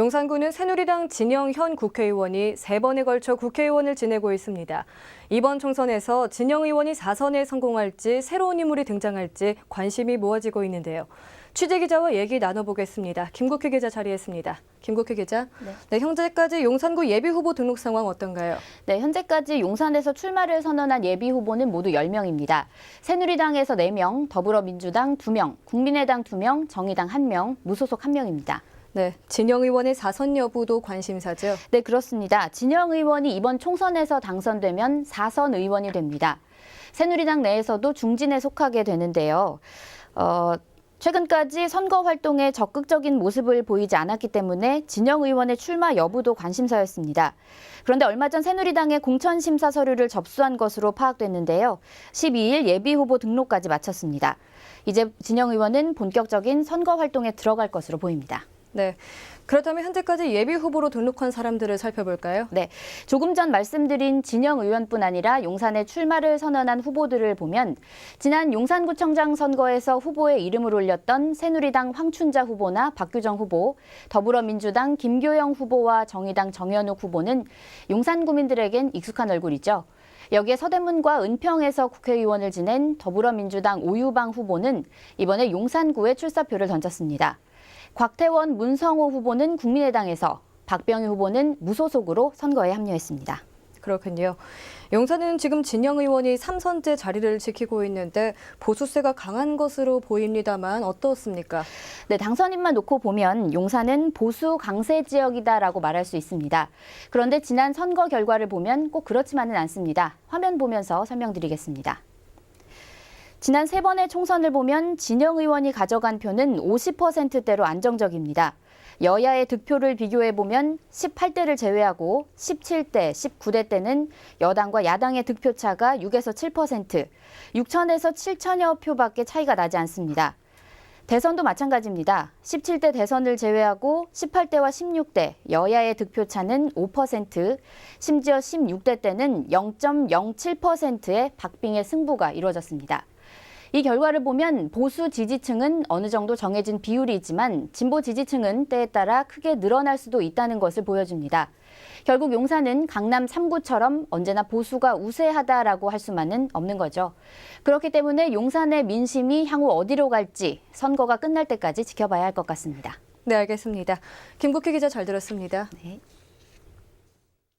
용산구는 새누리당 진영현 국회의원이 3번에 걸쳐 국회의원을 지내고 있습니다. 이번 총선에서 진영 의원이 4선에 성공할지 새로운 인물이 등장할지 관심이 모아지고 있는데요. 취재기자와 얘기 나눠보겠습니다. 김국희 기자 자리했습니다. 김국희 기자, 네, 현재까지 용산구 예비후보 등록 상황 어떤가요? 네, 현재까지 용산에서 출마를 선언한 예비후보는 모두 10명입니다. 새누리당에서 4명, 더불어민주당 2명, 국민의당 2명, 정의당 1명, 무소속 1명입니다. 네, 진영 의원의 4선 여부도 관심사죠? 네, 그렇습니다. 진영 의원이 이번 총선에서 당선되면 4선 의원이 됩니다. 새누리당 내에서도 중진에 속하게 되는데요. 최근까지 선거 활동에 적극적인 모습을 보이지 않았기 때문에 진영 의원의 출마 여부도 관심사였습니다. 그런데 얼마 전 새누리당의 공천심사 서류를 접수한 것으로 파악됐는데요. 12일 예비후보 등록까지 마쳤습니다. 이제 진영 의원은 본격적인 선거 활동에 들어갈 것으로 보입니다. 네, 그렇다면 현재까지 예비후보로 등록한 사람들을 살펴볼까요? 네, 조금 전 말씀드린 진영 의원뿐 아니라 용산에 출마를 선언한 후보들을 보면 지난 용산구청장 선거에서 후보에 이름을 올렸던 새누리당 황춘자 후보나 박규정 후보, 더불어민주당 김교영 후보와 정의당 정현욱 후보는 용산 구민들에겐 익숙한 얼굴이죠. 여기에 서대문과 은평에서 국회의원을 지낸 더불어민주당 오유방 후보는 이번에 용산구에 출사표를 던졌습니다. 곽태원, 문성호 후보는 국민의당에서, 박병희 후보는 무소속으로 선거에 합류했습니다. 그렇군요. 용산은 지금 진영 의원이 3선째 자리를 지키고 있는데 보수세가 강한 것으로 보입니다만 어떻습니까? 네, 당선인만 놓고 보면 용산은 보수 강세 지역이다라고 말할 수 있습니다. 그런데 지난 선거 결과를 보면 꼭 그렇지만은 않습니다. 화면 보면서 설명드리겠습니다. 지난 3번의 총선을 보면 진영 의원이 가져간 표는 50%대로 안정적입니다. 여야의 득표를 비교해보면 18대를 제외하고 17대, 19대 때는 여당과 야당의 득표 차가 6에서 7%, 6천에서 7천여 표밖에 차이가 나지 않습니다. 대선도 마찬가지입니다. 17대 대선을 제외하고 18대와 16대 여야의 득표 차는 5%, 심지어 16대 때는 0.07%의 박빙의 승부가 이루어졌습니다. 이 결과를 보면 보수 지지층은 어느 정도 정해진 비율이 있지만 진보 지지층은 때에 따라 크게 늘어날 수도 있다는 것을 보여줍니다. 결국 용산은 강남 3구처럼 언제나 보수가 우세하다라고 할 수만은 없는 거죠. 그렇기 때문에 용산의 민심이 향후 어디로 갈지 선거가 끝날 때까지 지켜봐야 할 것 같습니다. 네, 알겠습니다. 김국희 기자 잘 들었습니다. 네.